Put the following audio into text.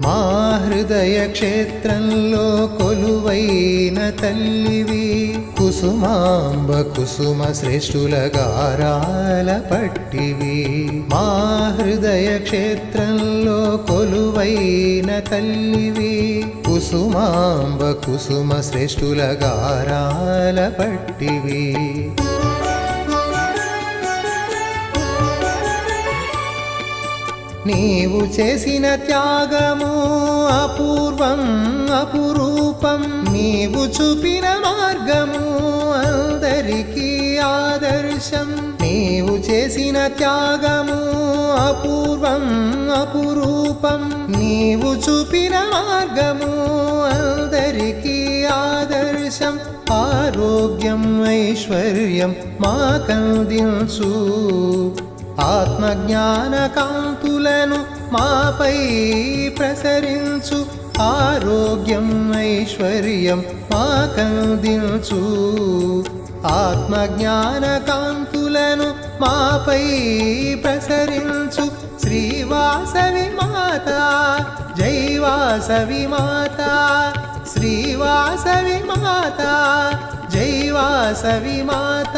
మా హృదయ క్షేత్రంలో కొలువైన తల్లివి, కుసుమాంబ కుసుమ శ్రేష్ఠుల గారాల పట్టివి. మా హృదయ క్షేత్రంలో కొలువైన తల్లివి, కుసుమాంబ కుసుమ శ్రేష్ఠుల గారాల పట్టివి. నీవు చేసిన త్యాగము అపూర్వం అపురూపం, నీవు చూపిన మార్గము అందరికీ ఆదర్శం. నీవు చేసిన త్యాగము అపూర్వం అపురూపం, నీవు చూపిన మార్గము అందరికీ ఆదర్శం. ఆరోగ్యం ఐశ్వర్యం మాకందించు, ఆత్మజ్ఞాన కాంతులను మాపై ప్రసరించు. ఆరోగ్యం ఐశ్వర్యం మాకందించు, ఆత్మజ్ఞాన కాంతులను మాపై ప్రసరించు. శ్రీవాసవి మాత జై వాసవి మాత, శ్రీవాసవి మాత జై వాసవి మాత.